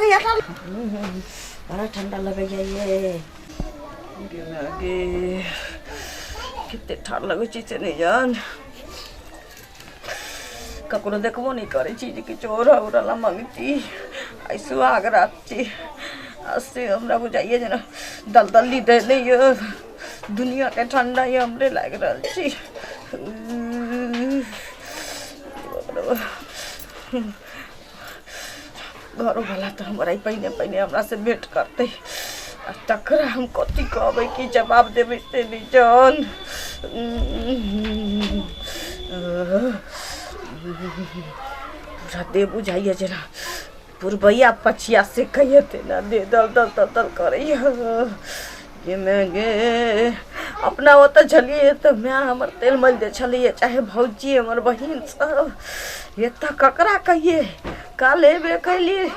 लगे बड़ा ठंडा लगे ये कितने ठार लगे चीज नहीं जान ककरो देखबो नहीं करे चीज की चोर उड़ला मंगती आई सुहाग रात से हमरा बुझाइए जना दलदली दे नहीं दुनिया के ठंडा ये हमरे लाग रहल छी घरों वाला तो हमारा पहिने पहिने हमरा से भेंट करते तकरा हम कथी कहबै की जवाब देबै से नहीं जान दे बुझाइए जना पुरबैया पछिया से कहिए थे ना दे दल दल दल दल करे ये मैं गे अपना वो तो झलिए तो मैं हमर तेल मल दे छलिए चाहे भौजी हमर बहिन सब ये तो ककरा कहिए काले बे कहलिए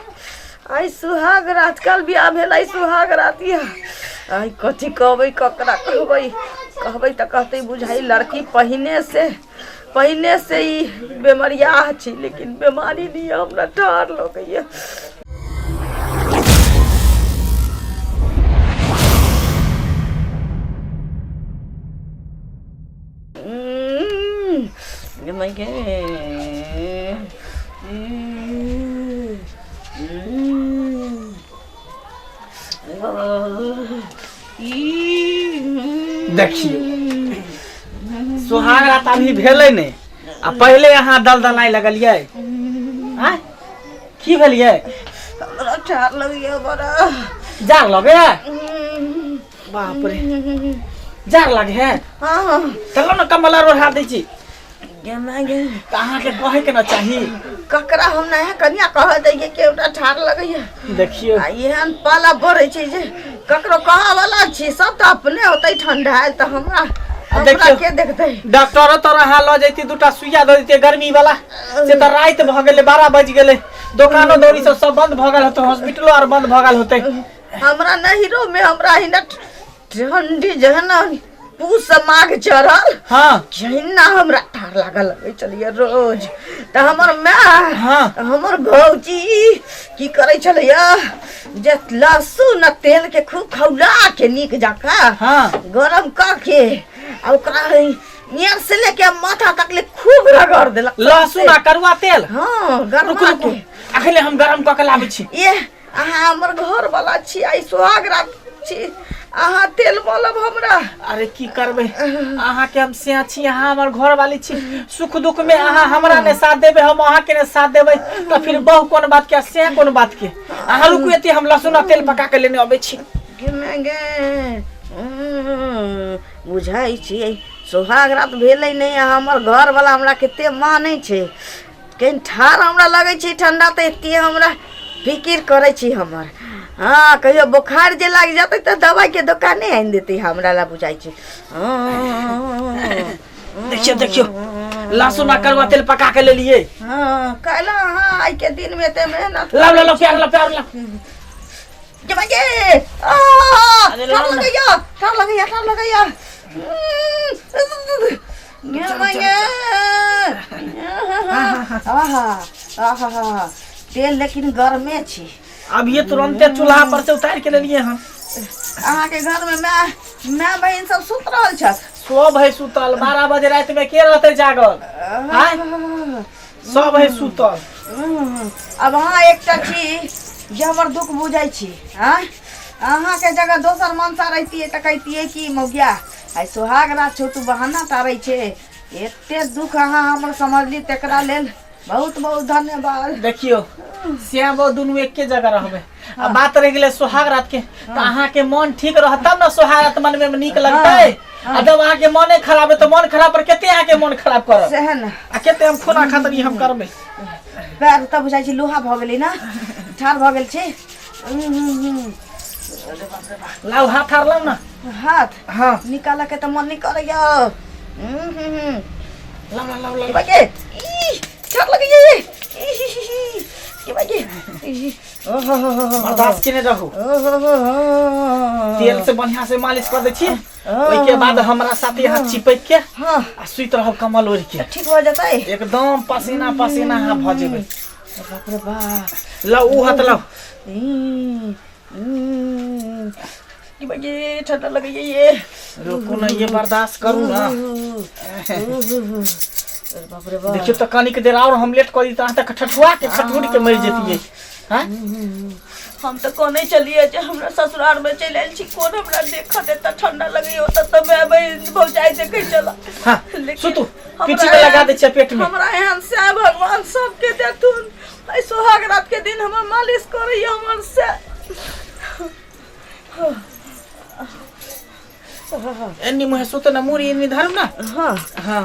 आई सुहाग रात कल बियाह भेल आई सुहाग रात आई कथी कहबै ककरा कहबै तो कहते बुझाई लड़की पहिने से ही बेमरिया छी लेकिन बीमारी नहीं हमरा डर लगैया देखिए सुहाग रात अभी भेले नहीं आ पहले यहाँ दलदलाई लगलिए की भेलिए हमरा डर लगैया बड़ा जार लगे बाप रे जार लगे है हां चलो ना कमला रोहा दै छी कहाँ के कहे के ना चाहिए ककरा हम नया कन्या कह दैये के उटा ठार लगैया देखियो एहन पाला बढ़े छै जे ककरो कहा वाला छी सब तो अपने होतै ठंडा है तो हमरा के देखते डॉक्टर तो रहा ल जैती दुटा सुइया द देते गर्मी वाला से तो रात भ गेले 12 बज गेले दुकानो दौरी सब बंद भ गेल होते हॉस्पिटलो और बंद भ गेल होते हमरा नहिरो में हमरा हिना ठंडी जहना पूस माघ चढ़ल हां जहिना हमरा ठार लागल लगे चलिए रोज त हमर मां हां हमर भौजी की करे छलिया जे लहसुन तेल के खूब खौला के नीक जाका हां गरम क के आ ओकरा नियर से लेके माथा तक ले खूब रगड़ देलक लहसुन आ करुआ तेल हां गरम के अखले हम गरम क के लाबै छी ये अहाँ हमर घर वाला छी आई सुहाग रात छी अहाँ तेल बोलब हमरा अरे की करबे अहाँ के हम से छी अहाँ हमर घर वाली छी सुख दुख में अहाँ हमरा ने साथ देबे हम अहाँ के ने साथ देबे तो फिर बहु कोन बात के से कोन बात के अहाँ रुकु एते हम लहसुन तेल पका के लेने आबै छी बुझाई छी सुहाग रात भेलै नहीं हमर घर वाला हमरा कते मानै छै केन ठार हमरा लगै छै ठंडा त एते हमरा फिकिर करे छी हमर हाँ कहियो बुखार जे लाग जाते तो दवाई के दुकाने आन देते हमरा ला बुझाई छै देखियो देखियो लहसुन आ करुआ तेल पका के ले लिए हां कहला हां आई के दिन में ते मेहनत ला प्यार ला के भाई ठार लगैया तेल लेकिन गर्मे छी अब ये तुरंते चूल्हा पर से उतार के ले लिए हम अहाँ के घर में मैं बहन सब सुत रहल छ सब है सुतल 12 बजे रात में के रहते जागल सब है सुतल अब अहाँ एकटा छी जे हमर दुख बुझाई छी अहाँ के जगह दोसर मनसा रहती त कहतिए कि मौगिया आई सुहाग रात छोटू बहाना तारै छे एते दुख अहाँ हमर समझली तकरा लेल बहुत बहुत धन्यवाद देखियो श्याम बाबू दुनू एक के जगह रहबे आ बात रह गेले सुहाग रात के त अहाँ के मन ठीक रह तब ना सुहाग रात मन में नीक लगतै आ जब अहाँ के मने खराब है तो मन खराब पर केते अहाँ के मन खराब करब सहन आ केते हम खुना खातरी हम करबे पैर त बुझाई छी लोहा भ गेलै ना ठार भ गेल छी लाउ हाथ हारलौ ना हाथ हां निकाला के त मन नहीं करैया लाउ बाके ठार लगैया के बाके बर्दाश्त केने रहू तेल से बढ़िया से मालिश कर दै छी ओइ के बाद हमरा साथे हाथ चिपक के आ सुइत रहब कमल ओढ़ के ठीक हो जतै एकदम पसीना पसीना हां भ जेबै बाप रे बाप ला ऊ हाथ लाओ ये ठंडा लग गई ये रुको ना ये बर्दाश्त करूँ ना बाप रे बाप देखियो तो कनिक देर और हम लेट कर दी तक ठठुआ के ठठुरी के मर जेती है हां हम तो कोने चलिए जे हमरा ससुराल में चल आइल छी कोन हमरा देखा देता ठंडा लगी होता तो मैं भाई भौजाई देखे चला हां सुतू पीठी में लगा दे पेट में हमरा यहाँ से भगवान सबके देथुन आई सुहाग रात के दिन हमर मालिश करई हमर से एनी मुहे सुत ना मुरी एनी धारू ना हां हां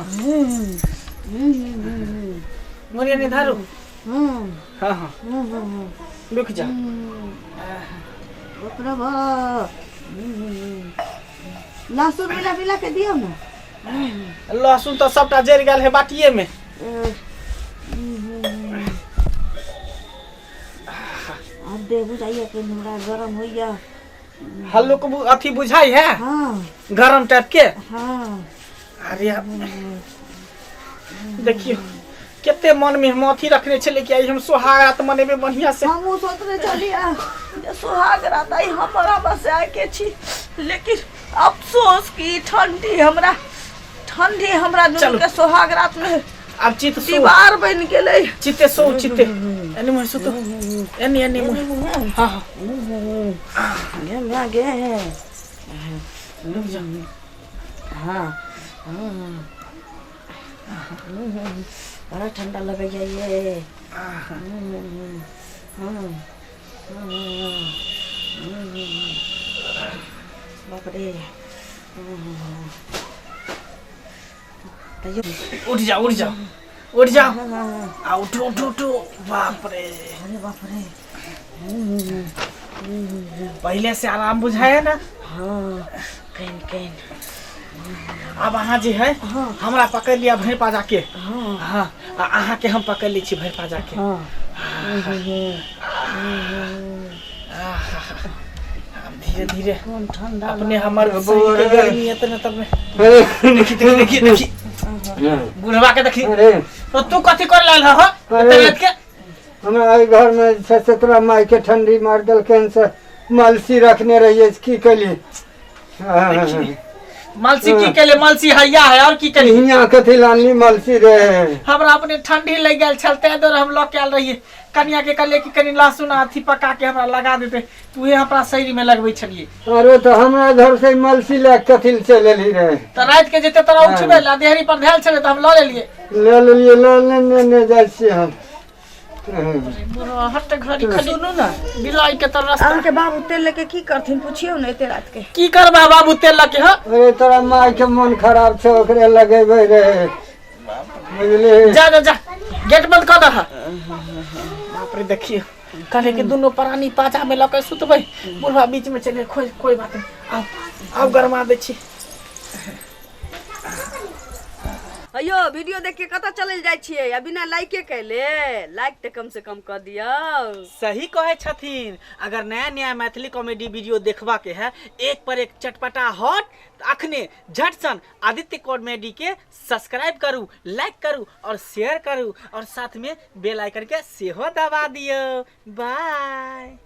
मुरी एनी धारू हां हां रुक जा बाप रे बाप लहसुन मिला मिला के दियो ना लहसुन तो सबटा जर गेल है बाटिए में अब दे बुझाइए कि हमरा गरम होइया हल्लो को अथी बुझाई है हां गरम टाइप के हां अरे देखियो केते मन में मथी रखने छले कि हम सुहाग रात मनेबे बढ़िया से हम सोचने चलिया जे सुहाग रात आई हमरा बस आके छी लेकिन अफसोस की ठंडी हमरा दुनू के सुहाग रात में अब चित दीवार बन गेलै चिते सो चिते एनी मुहे सुतो एनी मुहे हां हां ये लागे रुक जा हां बड़ा ठंडा लग गया ये बाप रे उठ जा आ उठो बाप रे अरे बाप रे पहले से आराम बुझाया ना हाँ कैन अब अहाँ जे है हमरा पकड़ लिया भैर पा जाके हाँ हाँ अहाँ के हम पकड़ ली छी भैर पा जाके हाँ धीरे धीरे कौन ठंडा अपने हमार गर्मी है तब में देखी बुढ़वा के देखी तो तू कथी कर लाल हो तबियत के हमरा घर में 17 मई के ठंडी मार गल कैंसर मलसी रखने रहिए की कली मलसी की केले मलसी हैया है और की कली हिया कथी लानली मलसी रे हमरा अपने ठंडी लग गेल चलते दर हम लोग के आल रहिए कनिया के कहले कि कनी लहसुन अथी पका के हमरा लगा देते तूहे हमरा शरीर में लगबै छलिए अरे तो हमरा घर से मलसी ले कथी चलेली रे त रात के जेते तोरा उठबे ला देहरी पर धेल छले त हम ल लेलिए ले जाय छी हम हट घड़ी खड़ी सुनू ना बिलाई के तर रास्ता अहाँ के बाबू तेल लेके की करथिन पूछियो ना एते रात के की करबा बाबू तेल लके ह अरे तोरा माय के मन खराब छ ओकरे लगेबै रे बुझली जा गेट बंद कर दह बाप रे देखिए कहे के दोनों प्राणी पाजा में लके सुतबै बुढ़वा बीच में चले कोई बात नहीं आओ गरमा दे छी अयो वीडियो देख के कतऽ चलल जाय छियै आ बिना लाइक के कैले लाइक त कम से कम कर दियो सही कहे छथिन अगर नया मैथिली कॉमेडी वीडियो देखबा के है एक पर एक चटपटा हॉट अखने झट सन आदित्य कॉमेडी के सब्सक्राइब करू लाइक करू और शेयर करू और साथ में बेल आइकन के सेहो दबा दियो बाय।